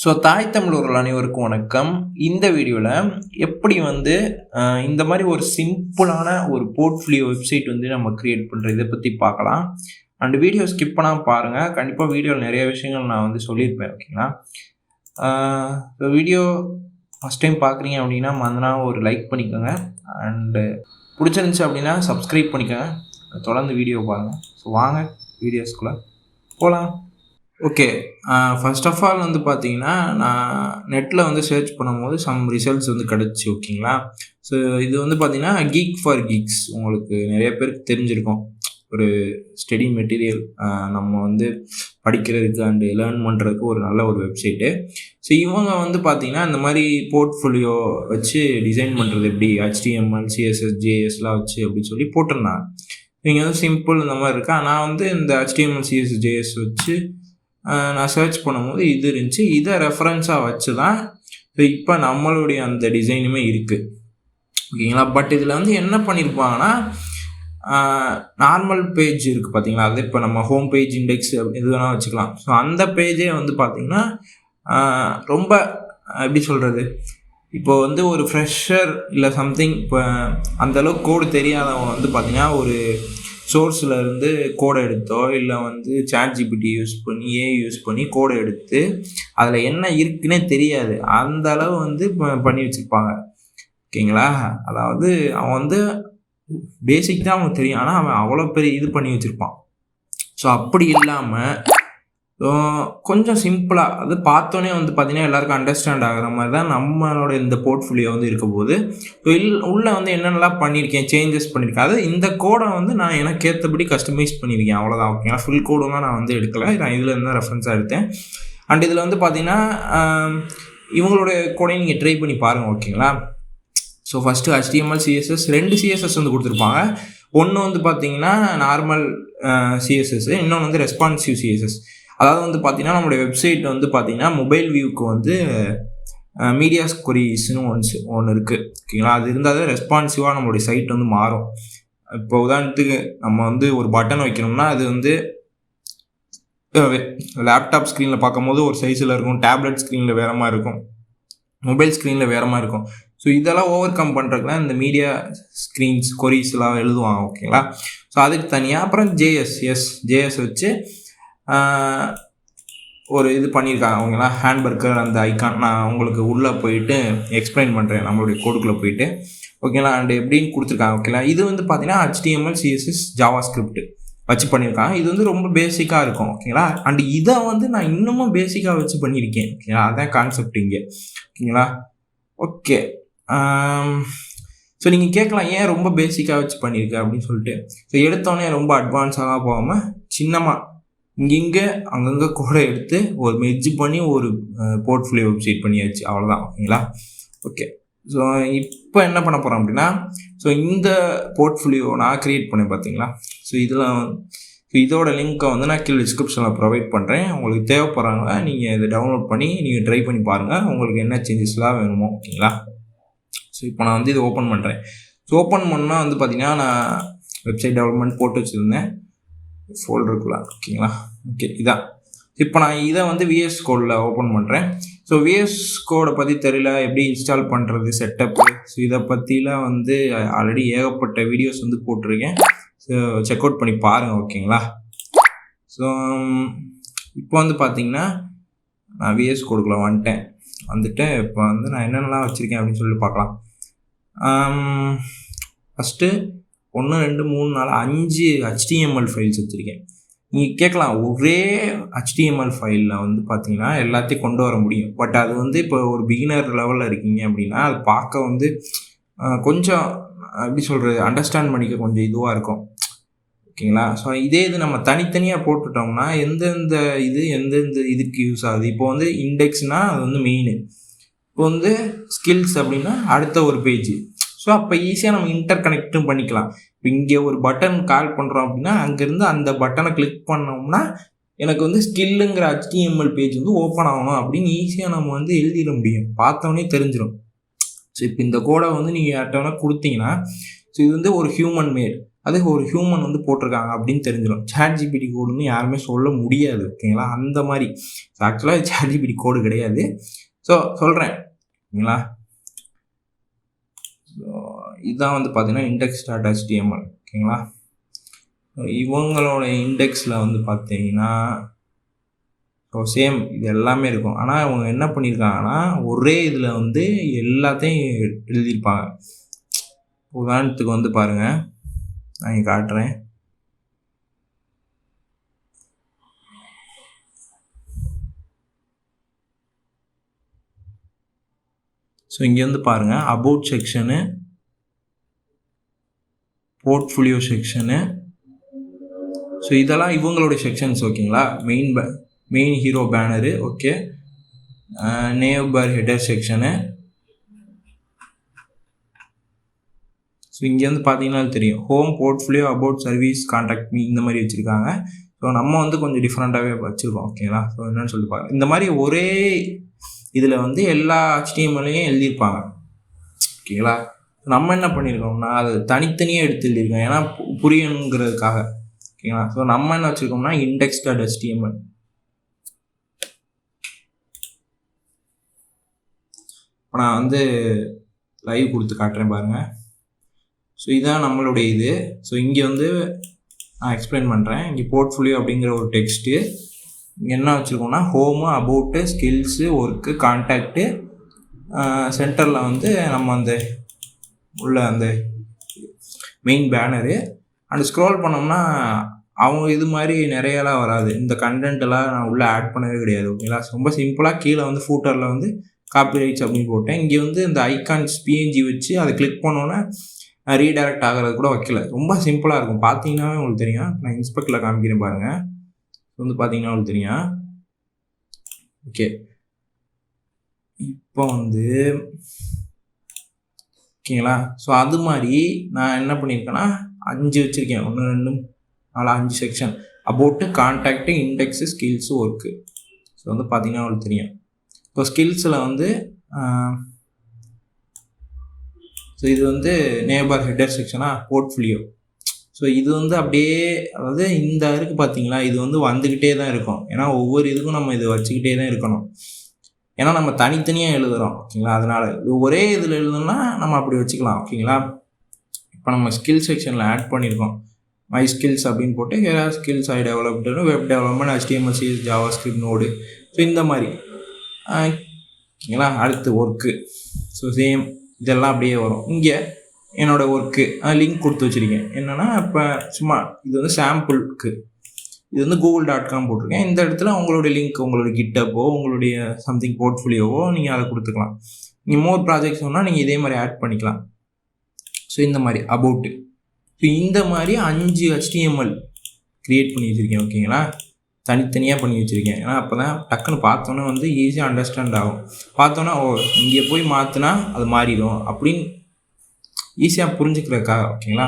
தாய் தமிழர்கள் அனைவருக்கும் வணக்கம். இந்த வீடியோவில் எப்படி வந்து இந்த மாதிரி ஒரு சிம்பிளான ஒரு போர்ட்ஃபோலியோ வெப்சைட் வந்து நம்ம க்ரியேட் பண்ணுறது இதை பற்றி பார்க்கலாம். அண்ட் வீடியோ ஸ்கிப் பண்ணாமல் பாருங்கள். கண்டிப்பாக வீடியோவில் நிறைய விஷயங்கள் நான் வந்து சொல்லியிருப்பேன். ஓகேங்களா? வீடியோ ஃபஸ்ட் டைம் பார்க்குறீங்க அப்படின்னா மறந்துடாம ஒரு லைக் பண்ணிக்கோங்க. அண்டு பிடிச்சிருந்துச்சி அப்படின்னா சப்ஸ்கிரைப் பண்ணிக்கோங்க. தொடர்ந்து வீடியோ பாருங்கள். வாங்க வீடியோஸ்குள்ளே போகலாம். ஓகே. ஃபர்ஸ்ட் ஆஃப் ஆல் வந்து பார்த்தீங்கன்னா, நான் நெட்டில் வந்து சர்ச் பண்ணும்போது சம் ரிசல்ட்ஸ் வந்து கிடச்சி. ஓகேங்களா? ஸோ இது வந்து பார்த்தீங்கன்னா, கீக் ஃபார் கீக்ஸ் உங்களுக்கு நிறைய பேருக்கு தெரிஞ்சிருக்கும். ஒரு ஸ்டடி மெட்டீரியல் நம்ம வந்து படிக்கிறதுக்கு அண்டு லேர்ன் பண்ணுறதுக்கு ஒரு நல்ல ஒரு வெப்சைட்டு. ஸோ இவங்க வந்து பார்த்தீங்கன்னா, இந்த மாதிரி போர்ட்ஃபோலியோ வச்சு டிசைன் பண்ணுறது எப்படி HTML, CSS, JSலாம் வச்சு அப்படின்னு சொல்லி போட்டிருந்தாங்க. இவங்க வந்து சிம்பிள் இந்த மாதிரி இருக்கா. நான் வந்து இந்த HTML, CSS, JS வச்சு நான் சர்ச் பண்ணும்போது இது இருந்துச்சு. இதை ரெஃபரன்ஸாக வச்சு தான் இப்போ நம்மளுடைய அந்த டிசைனுமே இருக்குது. ஓகேங்களா? பட் இதில் வந்து என்ன பண்ணியிருப்பாங்கன்னா, நார்மல் பேஜ் இருக்குது பார்த்தீங்களா, அது இப்போ நம்ம ஹோம் பேஜ், இண்டெக்ஸ் எது வேணால் வச்சுக்கலாம். ஸோ அந்த பேஜே வந்து பார்த்திங்கன்னா ரொம்ப எப்படி சொல்கிறது, இப்போ வந்து ஒரு ஃப்ரெஷர் இல்லை சம்திங் இப்போ அந்தளவுக்கு கோடு தெரியாதவங்க வந்து பார்த்திங்கன்னா ஒரு சோர்ஸில் இருந்து கோடை எடுத்தோ இல்லை வந்து ChatGPT யூஸ் பண்ணி யூஸ் பண்ணி கோடை எடுத்து அதில் என்ன இருக்குன்னே தெரியாது அந்த அளவு வந்து பண்ணி வச்சுருப்பாங்க. ஓகேங்களா? அதாவது அவன் வந்து பேசிக் தான் அவனுக்கு தெரியும், ஆனால் அவன் அவ்வளோ பெரிய இது பண்ணி வச்சுருப்பான். ஸோ அப்படி இல்லாமல் கொஞ்சம் சிம்பிளாக அது பார்த்தோன்னே வந்து பார்த்திங்கன்னா எல்லாருக்கும் அண்டர்ஸ்டாண்ட் ஆகிற மாதிரி தான் நம்மளோட இந்த போர்ட்ஃபோலியோ வந்து இருக்க போது. உள்ளே வந்து என்னென்னலாம் பண்ணியிருக்கேன், சேஞ்சஸ் பண்ணியிருக்கேன், அது இந்த கோடை வந்து நான் எனக்கு ஏற்றபடி கஸ்டமைஸ் பண்ணியிருக்கேன். அவ்வளோதான். ஓகேங்களா? ஃபுல் கோடுலாம் நான் வந்து எடுக்கலை, நான் இதில் இருந்தால் ரெஃபரன்ஸாக எடுத்தேன். அண்ட் இதில் வந்து பார்த்திங்கன்னா இவங்களோட கோடையும் நீங்கள் ட்ரை பண்ணி பாருங்கள். ஓகேங்களா? So first HTML, CSS 2 CSS வந்து கொடுத்துருப்பாங்க. ஒன்று வந்து பார்த்திங்கன்னா நார்மல் CSS, இன்னொன்று வந்து ரெஸ்பான்சிவ் CSS. அதாவது வந்து பார்த்திங்கன்னா நம்மளுடைய வெப்சைட் வந்து பார்த்திங்கன்னா மொபைல் வியூக்கு வந்து மீடியாஸ் கொரிஸ்னு ஒன்று இருக்குது. ஓகேங்களா? அது இருந்தால் தான் ரெஸ்பான்சிவாக நம்மளுடைய சைட் வந்து மாறும். இப்போ உதாரணத்துக்கு நம்ம வந்து ஒரு பட்டன் வைக்கணும்னா அது வந்து லேப்டாப் ஸ்க்ரீனில் பார்க்கும்போது ஒரு சைஸில் இருக்கும், டேப்லெட் ஸ்க்ரீனில் வேறு மாதிரி இருக்கும், மொபைல் ஸ்க்ரீனில் வேறு மாதிரி இருக்கும். ஸோ இதெல்லாம் ஓவர் கம் பண்ணுறதுக்கு தான் இந்த மீடியா ஸ்க்ரீன்ஸ் கொரிஸ்லாம் எழுதுவாங்க. ஓகேங்களா? ஸோ அதுக்கு தனியாக அப்புறம் JS வச்சு ஒரு இது பண்ணியிருக்காங்க. அவங்களா ஹேண்ட்பர்கர் அந்த ஐக்கான் நான் உங்களுக்கு உள்ளே போயிட்டு எக்ஸ்பிளைன் பண்ணுறேன் நம்மளுடைய கோடுக்குள்ளே போயிட்டு. ஓகேங்களா? அண்ட் எப்படின்னு கொடுத்துருக்காங்க. ஓகேங்களா? இது வந்து பார்த்தீங்கன்னா HTML, CSS, JavaScript வச்சு பண்ணியிருக்காங்க. இது வந்து ரொம்ப பேசிக்காக இருக்கும். ஓகேங்களா? அண்ட் இதை வந்து நான் இன்னமும் பேசிக்காக வச்சு பண்ணியிருக்கேன். ஓகேங்களா? அதான் கான்செப்ட் இங்கே. ஓகேங்களா? ஓகே. ஸோ நீங்கள் கேட்கலாம், ஏன் ரொம்ப பேசிக்காக வச்சு பண்ணியிருக்கேன் அப்படின்னு சொல்லிட்டு. ஸோ எடுத்தோடனே ரொம்ப அட்வான்ஸாக போகாமல் சின்னமாக இங்கே அங்கங்கே கோடை எடுத்து ஒரு மெர்ஜ் பண்ணி ஒரு போர்ட்ஃபோலியோ வெப்சைட் பண்ணியாச்சு. அவ்வளோதான். ஓகேங்களா? ஓகே. ஸோ இப்போ என்ன பண்ண போகிறோம் அப்படின்னா, ஸோ இந்த போர்ட்ஃபோலியோ நான் க்ரியேட் பண்ணேன் பார்த்தீங்களா. ஸோ இதோட லிங்க்கை வந்து நான் கீழே டிஸ்கிரிப்ஷனில் ப்ரொவைட் பண்ணுறேன். உங்களுக்கு தேவைப்படுறாங்க, நீங்கள் இதை டவுன்லோட் பண்ணி நீங்கள் ட்ரை பண்ணி பாருங்கள், உங்களுக்கு என்ன சேஞ்சஸ்லாம் வேணுமோ. ஓகேங்களா? ஸோ இப்போ நான் வந்து இதை ஓப்பன் பண்ணுறேன். ஸோ ஓப்பன் பண்ணால் வந்து பார்த்திங்கன்னா நான் வெப்சைட் டெவலப்மெண்ட் போட்டு வச்சுருந்தேன் ஃபோல்டருக்குள்ளே. ஓகேங்களா? ஓகே. இதான் இப்போ நான் இதை வந்து VS கோடில் ஓப்பன் பண்ணுறேன். ஸோ VS கோடை பற்றி தெரியல, எப்படி இன்ஸ்டால் பண்ணுறது, செட்டப்பு, ஸோ இதை பற்றிலாம் வந்து ஆல்ரெடி ஏகப்பட்ட வீடியோஸ் வந்து போட்டிருக்கேன். ஸோ செக் அவுட் பண்ணி பாருங்கள். ஓகேங்களா? ஸோ இப்போ வந்து பார்த்திங்கன்னா நான் VS கோடுக்குள்ளே வந்துட்டு இப்போ வந்து நான் என்னென்னலாம் வச்சுருக்கேன் அப்படின்னு சொல்லி பார்க்கலாம். ஃபஸ்ட்டு 1 2 3 4 5 HTML ஃபைல்ஸ் வச்சுருக்கேன். நீங்கள் கேட்கலாம், ஒரே HTML ஃபைலில் வந்து பார்த்தீங்கன்னா எல்லாத்தையும் கொண்டு வர முடியும். பட் அது வந்து இப்போ ஒரு பிகினர் லெவலில் இருக்கீங்க அப்படின்னா அது பார்க்க வந்து கொஞ்சம் எப்படி சொல்கிறது, அண்டர்ஸ்டாண்ட் பண்ணிக்க கொஞ்சம் இதுவாக இருக்கும். ஓகேங்களா? ஸோ இதே இது நம்ம தனித்தனியாக போட்டுட்டோம்னா எந்தெந்த இதுக்கு யூஸ் ஆகுது. இப்போ வந்து இண்டெக்ஸ்னால் அது வந்து மெயின், இப்போ வந்து ஸ்கில்ஸ் அப்படின்னா அடுத்த ஒரு பேஜ். ஸோ அப்போ ஈஸியாக நம்ம இன்டர் கனெக்டும் பண்ணிக்கலாம். இப்போ இங்கே ஒரு பட்டன் கால் பண்ணுறோம் அப்படின்னா அங்கேருந்து அந்த பட்டனை கிளிக் பண்ணோம்னா எனக்கு வந்து ஸ்கில்லுங்கிற HTML பேஜ் வந்து ஓப்பன் ஆகணும் அப்படின்னு ஈஸியாக நம்ம வந்து எழுதிட முடியும், பார்த்தோன்னே தெரிஞ்சிடும். ஸோ இப்போ இந்த கோடை வந்து நீங்கள் யார்கிட்ட வேணால் கொடுத்தீங்கன்னா, ஸோ இது வந்து ஒரு ஹியூமன் மேட், அது ஒரு ஹியூமன் வந்து போட்டிருக்காங்க அப்படின்னு தெரிஞ்சிடும். ChatGPT கோடுன்னு யாருமே சொல்ல முடியாது. ஓகேங்களா? அந்த மாதிரி ஆக்சுவலாக ChatGPT கோடு கிடையாது. ஸோ சொல்கிறேன் ஓகேங்களா. இதுதான் வந்து பார்த்தீங்கன்னா index.html. ஓகேங்களா. இவங்களோட இண்டெக்ஸில் வந்து பார்த்தீங்கன்னா ஸோ சேம் இது எல்லாமே இருக்கும். ஆனால் அவங்க என்ன பண்ணியிருக்காங்கன்னா ஒரே இதில் வந்து எல்லாத்தையும் எழுதியிருப்பாங்க. உதாரணத்துக்கு வந்து பாருங்கள், நான் இங்கே காட்டுறேன். ஸோ இங்கே வந்து பாருங்கள், about section, portfolio section, so இதெல்லாம் இவங்களுடைய செக்ஷன்ஸ். ஓகேங்களா. Main hero banner, okay, nav bar header section. So இங்கே வந்து பார்த்தீங்கன்னா தெரியும், home, portfolio, about, service, contact me, இந்த மாதிரி வச்சுருக்காங்க. ஸோ நம்ம வந்து கொஞ்சம் டிஃப்ரெண்ட்டாகவே வச்சுருக்கோம். ஓகேங்களா. ஸோ என்னென்னு சொல்லி பாருங்கள், இந்த மாதிரி ஒரே இதில் வந்து எல்லா HTML-லையும் எழுதியிருப்பாங்க. ஓகேங்களா. நம்ம என்ன பண்ணியிருக்கோம்னா அதை தனித்தனியாக எடுத்து எழுதியிருக்கோம், ஏன்னா புரியணுங்கிறதுக்காக. ஓகேங்களா. ஸோ நம்ம என்ன வச்சுருக்கோம்னா index.html. இப்போ நான் வந்து லைவ் கொடுத்து காட்டுறேன் பாருங்கள். ஸோ இதுதான் நம்மளுடைய இது. ஸோ இங்கே வந்து நான் எக்ஸ்பிளைன் பண்ணுறேன். இங்கே போர்ட்ஃபோலியோ அப்படிங்கிற ஒரு டெக்ஸ்ட்டு, இங்கே என்ன வச்சுருக்கோம்னா home, about, skills, work, contact, சென்டரில் வந்து நம்ம அந்த உள்ள அந்த மெயின் பேனரு. அண்ட் ஸ்க்ரோல் பண்ணோம்னா அவங்க இது மாதிரி நிறையலாம் வராது. இந்த கண்டென்ட்டெல்லாம் நான் உள்ளே ஆட் பண்ணவே கிடையாது. ஓகேங்களா. ரொம்ப சிம்பிளாக கீழே வந்து ஃபூட்டரில் வந்து காப்பிரைட்ஸ் அப்படின்னு போட்டேன். இங்கே வந்து இந்த ஐகான்ஸ் PNG வச்சு அதை கிளிக் பண்ணோன்னே ரீடைரக்ட் ஆகிறது கூட வைக்கல. ரொம்ப சிம்பிளாக இருக்கும். பார்த்தீங்கன்னாவே உங்களுக்கு தெரியும். நான் இன்ஸ்பெக்டில் காமிக்கிறேன் பாருங்கள். வந்து பார்த்தீங்கன்னா உங்களுக்கு தெரியும். ஓகே, இப்போ வந்து ஓகேங்களா. ஸோ அது மாதிரி நான் என்ன பண்ணியிருக்கேன்னா 5 வச்சுருக்கேன். 1 2 4 5 section. About, contact, index, skills, work. So வந்து பார்த்தீங்கன்னா உங்களுக்கு தெரியும். இப்போ ஸ்கில்ஸில் வந்து ஸோ இது வந்து நேபர் ஹெடர் செக்ஷனாக போர்ட்ஃபோலியோ. ஸோ இது வந்து அப்படியே, அதாவது இந்த இருக்குது பார்த்தீங்களா, இது வந்து வந்துக்கிட்டே தான் இருக்கும். ஏன்னா ஒவ்வொரு இதுக்கும் நம்ம இது வச்சுக்கிட்டே தான் இருக்கணும். ஏன்னா நம்ம தனித்தனியாக எழுதுகிறோம். ஓகேங்களா. அதனால் இது ஒரே இதில் எழுதணும்னா நம்ம அப்படி வச்சுக்கலாம். ஓகேங்களா. இப்போ நம்ம ஸ்கில் செக்ஷனில் ஆட் பண்ணியிருக்கோம். மை ஸ்கில்ஸ் அப்படின்னு போட்டு ஸ்கில்ஸ் ஐ developed, web development, HTML, CS, JavaScript, node. So இந்த மாதிரி. ஓகேங்களா. அடுத்து ஒர்க்கு. ஸோ சேம் இதெல்லாம் அப்படியே வரும். இங்கே என்னோடய ஒர்க்கு லிங்க் கொடுத்து வச்சுருக்கேன். என்னென்னா இப்போ சும்மா இது வந்து சாம்பிளுக்கு, இது வந்து google.com போட்டிருக்கேன். இந்த இடத்துல உங்களுடைய லிங்க், உங்களுடைய கிட்டப்போ, உங்களுடைய சம்திங் போர்ட்ஃபோலியோவோ நீங்கள் அதை கொடுத்துக்கலாம். நீங்கள் மோர் ப்ராஜெக்ட்ஸ் சொன்னால் நீங்கள் இதே மாதிரி ஆட் பண்ணிக்கலாம். ஸோ இந்த மாதிரி அபவுட்டு. ஸோ இந்த மாதிரி 5 HTML க்ரியேட் பண்ணி வச்சுருக்கேன். ஓகேங்களா. தனித்தனியாக பண்ணி வச்சுருக்கேன். ஏன்னா அப்போ தான் டக்குன்னு பார்த்தோன்னே வந்து ஈஸியாக அண்டர்ஸ்டாண்ட் ஆகும். பார்த்தோன்னா ஓ இங்கே போய் மாற்றினா அது மாறிடும் அப்படின்னு ஈஸியாக புரிஞ்சுக்கிறதுக்காக. ஓகேங்களா.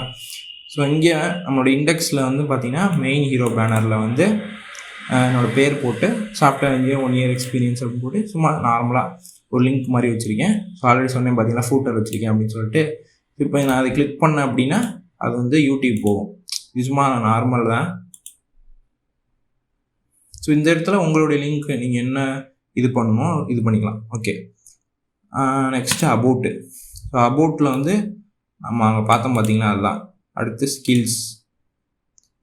ஸோ இங்கே நம்மளோட இண்டெக்ஸில் வந்து பார்த்திங்கன்னா மெயின் ஹீரோ பேனரில் வந்து என்னோடய பேர் போட்டு சாஃப்ட்வேர் இன்ஜினியர் 1 இயர் எக்ஸ்பீரியன்ஸ் அப்படின்னு போட்டு சும்மா நார்மலாக ஒரு லிங்க் மாதிரி வச்சுருக்கேன். ஸோ ஆல்ரெடி சொன்னேன் பார்த்தீங்கன்னா ஃபூட்டர் வச்சுருக்கேன் அப்படின்னு சொல்லிட்டு. இப்போ நான் அதை கிளிக் பண்ணேன் அப்படின்னா அது வந்து யூடியூப் போகும். இது சும்மா நார்மல் தான். ஸோ இந்த இடத்துல உங்களுடைய லிங்க் நீங்கள் என்ன இது பண்ணணுமோ இது பண்ணிக்கலாம். Okay, next about. ஸோ அபவுட்டில் வந்து நம்ம அங்கே பார்த்தோம் பார்த்தீங்கன்னா அதுதான். அடுத்து ஸ்கில்ஸ்.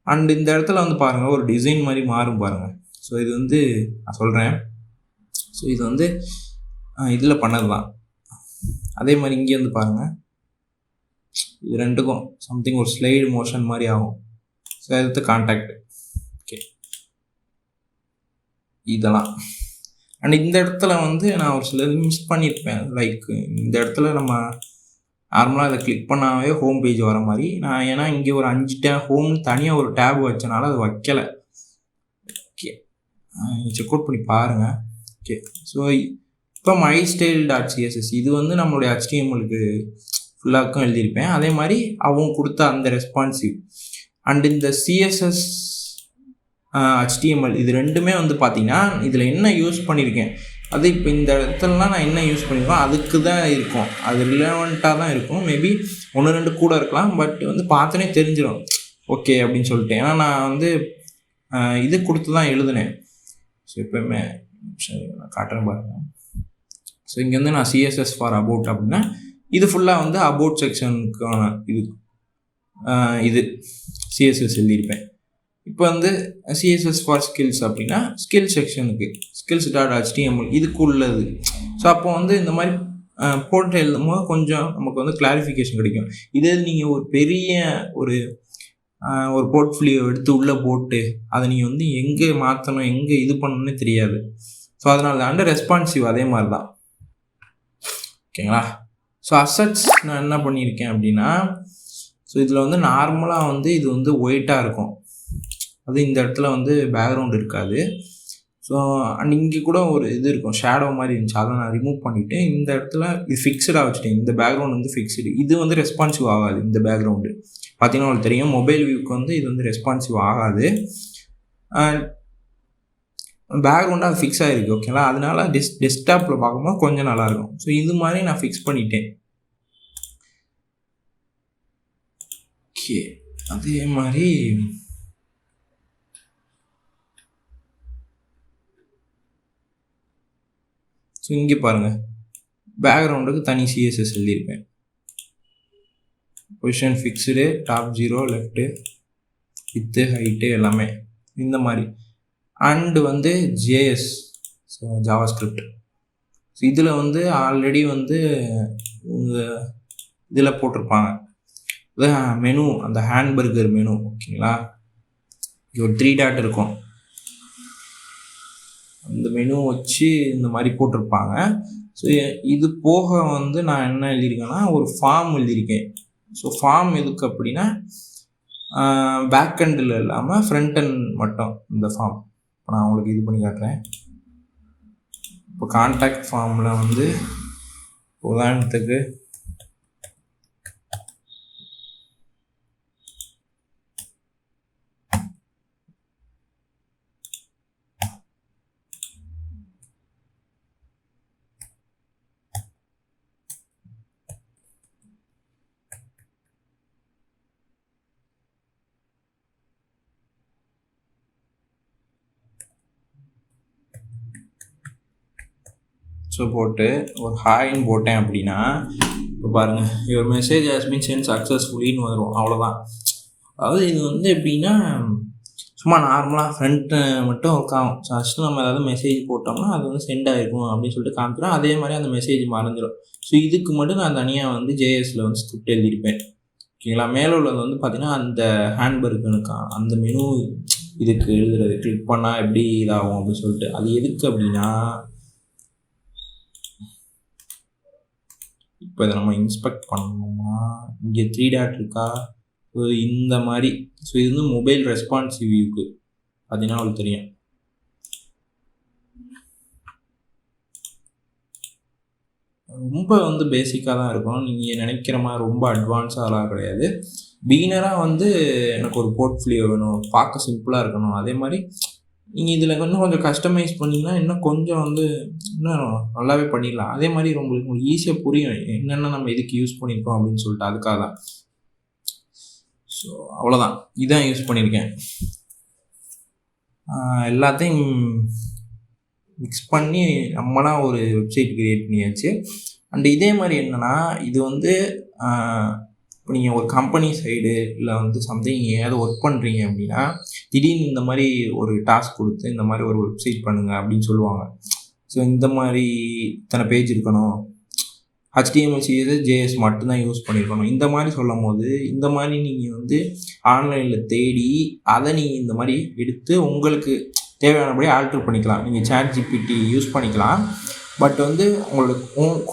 அண்ட் இந்த இடத்துல வந்து பாருங்கள் ஒரு டிசைன் மாதிரி மாறும் பாருங்கள். ஸோ இது வந்து நான் சொல்கிறேன். ஸோ இது வந்து இதில் பண்ணது தான். அதே மாதிரி இங்கே வந்து பாருங்கள், இது ரெண்டுக்கும் சம்திங் ஒரு ஸ்லைடு மோஷன் மாதிரி ஆகும். ஸோ அடுத்து கான்டாக்ட். ஓகே, இதெல்லாம். அண்ட் இந்த இடத்துல வந்து நான் ஒரு சிலது மிஸ் பண்ணியிருப்பேன். லைக் இந்த இடத்துல நம்ம நார்மலாக அதை கிளிக் பண்ணாவே ஹோம் பேஜ் வர மாதிரி நான், ஏன்னா இங்கே ஒரு 5 ஹோம்னு தனியாக ஒரு டேப் வச்சனால அது வைக்கலை. ஓகே, செக் அவுட் பண்ணி பாருங்கள். ஓகே, ஸோ இப்போ mystyle.css இது வந்து நம்மளுடைய HTML-க்கு ஃபுல்லாக்கும் எழுதியிருப்பேன். அதே மாதிரி அவங்க கொடுத்த அந்த ரெஸ்பான்சிவ். அண்ட் இந்த CSS HTML இது ரெண்டுமே வந்து பார்த்திங்கன்னா இதில் என்ன யூஸ் பண்ணியிருக்கேன், அது இப்போ இந்த இடத்துலலாம் நான் என்ன யூஸ் பண்ணியிருக்கோம் அதுக்கு தான் இருக்கும், அது ரிலவெண்ட்டாக தான் இருக்கும். மேபி 1-2 கூட இருக்கலாம், பட் வந்து பார்த்தோன்னே தெரிஞ்சிடும் ஓகே அப்படின்னு சொல்லிட்டு. ஏன்னா நான் வந்து இது கொடுத்து தான் எழுதுனேன். ஸோ எப்போயுமே நான் காட்டுறேன் பாருங்கள். ஸோ இங்கே வந்து நான் CSS ஃபார் அபவுட் அப்படின்னா இது ஃபுல்லாக வந்து அபவுட் செக்ஷனுக்கான இது CSS எழுதியிருப்பேன். இப்போ வந்து CSS ஃபார் ஸ்கில்ஸ் அப்படின்னா ஸ்கில் செக்ஷனுக்கு skills.html இதுக்கு உள்ளது. ஸோ அப்போ வந்து இந்த மாதிரி போட்டு எழுதும் போது கொஞ்சம் நமக்கு வந்து கிளாரிஃபிகேஷன் கிடைக்கும். இதே நீங்கள் ஒரு பெரிய ஒரு போர்ட்ஃபோலியோ எடுத்து உள்ளே போட்டு அதை நீங்கள் வந்து எங்கே மாற்றணும் எங்கே இது பண்ணணும்னே தெரியாது. ஸோ அதனால தான் ரெஸ்பான்சிவ் அதே மாதிரி தான். ஓகேங்களா? ஸோ அசட்ஸ் நான் என்ன பண்ணியிருக்கேன் அப்படின்னா, ஸோ இதில் வந்து நார்மலாக வந்து இது வந்து ஒயிட்டாக இருக்கும், அது இந்த இடத்துல வந்து பேக்ரவுண்ட் இருக்காது. ஸோ அண்ட் இங்கே கூட ஒரு இது இருக்கும், ஷேடோ மாதிரி இருந்துச்சு, அதை நான் ரிமூவ் பண்ணிவிட்டு இந்த இடத்துல இது ஃபிக்ஸ்டாக வச்சுட்டேன். இந்த பேக்ரவுண்ட் வந்து ஃபிக்ஸ்டு, இது வந்து ரெஸ்பான்சிவ் ஆகாது. இந்த பேக்ரவுண்டு பார்த்தீங்கன்னா உங்களுக்கு தெரியும், மொபைல் வியூக்கு வந்து இது வந்து ரெஸ்பான்சிவ் ஆகாது. பேக்ரவுண்டாக அது ஃபிக்ஸ் ஆகிருக்கு. ஓகேங்களா? அதனால டெஸ்க்டாப்பில் பார்க்கும்போது கொஞ்சம் நல்லாயிருக்கும். ஸோ இது மாதிரி நான் ஃபிக்ஸ் பண்ணிட்டேன். ஓகே, அதே மாதிரி ஸோ இங்கே பாருங்கள், பேக்ரவுண்டுக்கு தனி CSS எழுதியிருப்பேன். Position fixed, top 0, left, width, height எல்லாமே இந்த மாதிரி. அண்டு வந்து JS, ஸோ ஜாவாஸ்கிரிப்ட். ஸோ இதில் வந்து ஆல்ரெடி வந்து இதில் போட்டிருப்பாங்க மெனு, அந்த ஹேண்ட்பர்கர் மெனு. ஓகேங்களா? ஒரு 3 டாட் இருக்கும், அந்த மெனு வச்சு இந்த மாதிரி போட்டிருப்பாங்க. ஸோ இது போக வந்து நான் என்ன எழுதியிருக்கேன்னா ஒரு ஃபார்ம் எழுதியிருக்கேன். ஸோ ஃபார்ம் எதுக்கு அப்படின்னா பேக் எண்டில் இல்லாமல் ஃப்ரண்ட் எண்ட் மட்டும் இந்த ஃபார்ம். இப்போ நான் உங்களுக்கு இது பண்ணி காட்டுறேன். இப்போ கான்டாக்ட் ஃபார்மில் வந்து உதாரணத்துக்கு ஸோ போட்டு ஒரு ஹாய்ன்னு போட்டேன் அப்படின்னா இப்போ பாருங்கள், your message has been sent சக்ஸஸ்ஃபுல்லின்னு வரும். அவ்வளோதான். அதாவது இது வந்து எப்படின்னா சும்மா நார்மலாக ஃப்ரண்ட்டு மட்டும் உட்காவும். ஃபஸ்ட்டு நம்ம ஏதாவது மெசேஜ் போட்டோம்னா அது வந்து சென்ட் ஆகிருக்கும் அப்படின்னு சொல்லிட்டு காமிச்சிடும். அதே மாதிரி அந்த மெசேஜ் மறைஞ்சிடும். ஸோ இதுக்கு மட்டும் நான் தனியாக வந்து JSல வந்து ஸ்கிரிப்ட் எழுதியிருப்பேன். ஓகேங்களா? மேலே உள்ளது வந்து பார்த்திங்கன்னா அந்த ஹேண்ட்பர்க்குனுக்கா அந்த மெனு இதுக்கு எழுதுறது, கிளிக் பண்ணால் எப்படி இதாகும் அப்படின்னு சொல்லிட்டு. அது எதுக்கு அப்படின்னா இப்போ இதை நம்ம இன்ஸ்பெக்ட் பண்ணணும்னா இங்கே 3 டாட் இருக்கா, ஸோ இந்த மாதிரி. ஸோ இது வந்து மொபைல் ரெஸ்பான்சிவ் வியூக்கு பார்த்தீங்கன்னா உங்களுக்கு தெரியும். ரொம்ப வந்து பேசிக்காக தான் இருக்கும், நீங்கள் நினைக்கிற மாதிரி ரொம்ப அட்வான்ஸாகலாம் கிடையாது. பிகினராக வந்து எனக்கு ஒரு போர்ட்ஃபோலியோ வேணும், பார்க்க சிம்பிளாக இருக்கணும், அதே மாதிரி நீங்கள் இதில் இன்னும் கொஞ்சம் கஸ்டமைஸ் பண்ணிங்கன்னா இன்னும் கொஞ்சம் வந்து இன்னும் நல்லாவே பண்ணிடலாம். அதே மாதிரி உங்களுக்கு ஈஸியாக புரியும் என்னென்ன நம்ம இதுக்கு யூஸ் பண்ணியிருக்கோம் அப்படின்னு சொல்லிட்டு. அதுக்காக தான். ஸோ அவ்வளோதான், இதான் யூஸ் பண்ணியிருக்கேன். எல்லாத்தையும் மிக்ஸ் பண்ணி நம்மளாம் ஒரு வெப்சைட் க்ரியேட் பண்ணியாச்சு. அண்ட் இதே மாதிரி என்னென்னா இது வந்து இப்போ நீங்கள் ஒரு கம்பெனி சைடு இல்லை வந்து சம்திங் ஏதாவது ஒர்க் பண்ணுறீங்க அப்படின்னா திடீர்னு இந்த மாதிரி ஒரு டாஸ்க் கொடுத்து இந்த மாதிரி ஒரு வெப்சைட் பண்ணுங்கள் அப்படின்னு சொல்லுவாங்க. ஸோ இந்த மாதிரி இத்தனை பேஜ் இருக்கணும், HTML CSS JS மட்டும்தான் யூஸ் பண்ணியிருக்கணும், இந்த மாதிரி சொல்லும் போது இந்த மாதிரி நீங்கள் வந்து ஆன்லைனில் தேடி அதை நீங்கள் இந்த மாதிரி எடுத்து உங்களுக்கு தேவையானபடி ஆல்ட்ரு பண்ணிக்கலாம். நீங்கள் ChatGPT யூஸ் பண்ணிக்கலாம். பட் வந்து உங்களோட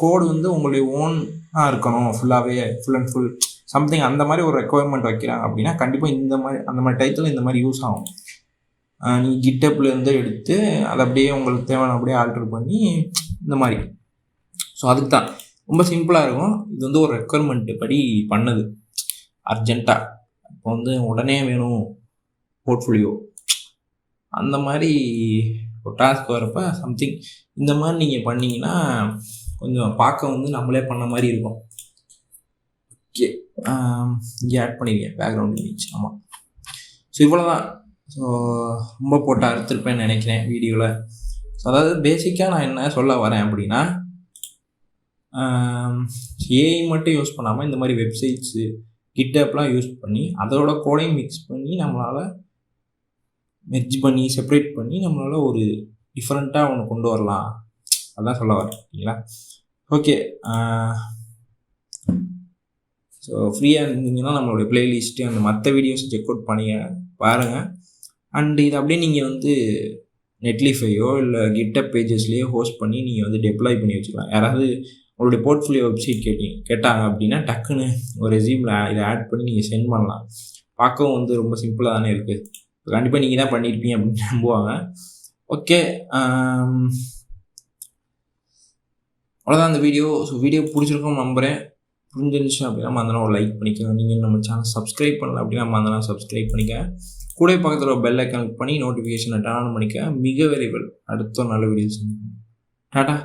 கோடு வந்து உங்களுடைய ஓனாக இருக்கணும், ஃபுல்லாகவே ஃபுல் அண்ட் ஃபுல் சம்திங் அந்த மாதிரி ஒரு ரெக்குவயர்மெண்ட் வைக்கிறாங்க அப்படின்னா கண்டிப்பாக இந்த மாதிரி அந்த மாதிரி டைத்தில் இந்த மாதிரி யூஸ் ஆகும். நீங்கள் GitHubலேருந்து எடுத்து அதை அப்படியே உங்களுக்கு தேவையான அப்படியே ஆல்ட்ரு பண்ணி இந்த மாதிரி. ஸோ அதுக்கு தான் ரொம்ப சிம்பிளாக இருக்கும். இது வந்து ஒரு ரெக்குவயர்மெண்ட் படி பண்ணது, அர்ஜென்ட்டாக இப்போ வந்து உடனே வேணும் போர்ட்ஃபோலியோ அந்த மாதிரி ஒரு டாஸ்க் வரப்போ சம்திங் இந்த மாதிரி நீங்கள் பண்ணிங்கன்னா கொஞ்சம் பார்க்க வந்து நம்மளே பண்ண மாதிரி இருக்கும். ஓகே, இங்கே ஆட் பண்ணியிருக்கேன் பேக்ரவுண்ட் இமேஜ். ஆமாம், ஸோ இவ்வளோதான். ஸோ ரொம்ப போட்டு அறுத்துருப்பேன்னு நினைக்கிறேன் வீடியோவில். ஸோ அதாவது பேசிக்காக நான் என்ன சொல்ல வரேன் அப்படின்னா, ஏஐ மட்டும் யூஸ் பண்ணாமல் இந்த மாதிரி வெப்சைட்ஸு கிட்டப்லாம் யூஸ் பண்ணி அதோட கோடையும் மிக்ஸ் பண்ணி நம்மளால் மெர்ஜ் பண்ணி செப்பரேட் பண்ணி நம்மளால் ஒரு டிஃப்ரெண்ட்டாக ஒன்று கொண்டு வரலாம். அதான் சொல்ல வரேன். ஓகேங்களா? ஓகே, ஸோ ஃப்ரீயாக இருந்தீங்கன்னா நம்மளுடைய ப்ளேலிஸ்ட்டு அந்த மற்ற வீடியோஸ் செக் அவுட் பண்ணி பாருங்கள். அண்ட் இது அப்படியே நீங்கள் வந்து நெட்லிஃபையோ இல்லை கிட்டப் பேஜஸ்லேயோ ஹோஸ்ட் பண்ணி நீங்கள் வந்து டெப்ளாய் பண்ணி வச்சுக்கலாம். யாராவது உங்களுடைய போர்ட்ஃபோலியோ வெப்சைட் கேட்டாங்க அப்படின்னா டக்குன்னு ஒரு ரெஸ்யூமில் இதை ஆட் பண்ணி நீங்கள் சென்ட் பண்ணலாம். பார்க்கவும் வந்து ரொம்ப சிம்பிளாக தானே இருக்குது. கண்டிப்பாக நீங்கள் தான் பண்ணியிருப்பீங்க அப்படின்னு நம்புவாங்க. ஓகே, அவ்வளோதான் அந்த வீடியோ. ஸோ வீடியோ பிடிச்சிருக்கோம் நம்புகிறேன். புரிஞ்சிருந்துச்சு அப்படின்னா மறந்துனா ஒரு லைக் பண்ணிக்கோங்க. நீங்கள் நம்ம சேனல் சப்ஸ்கிரைப் பண்ணல அப்படின்னா மறந்துனா சப்ஸ்கிரைப் பண்ணிக்க. கூட பக்கத்தில் ஒரு பெல் ஐக்கான் கிளிக் பண்ணி நோட்டிஃபிகேஷனை டர்ன் ஆன் பண்ணிக்க. மிக விரைவில் அடுத்த நல்ல வீடியோ சந்திப்போம். டாடா.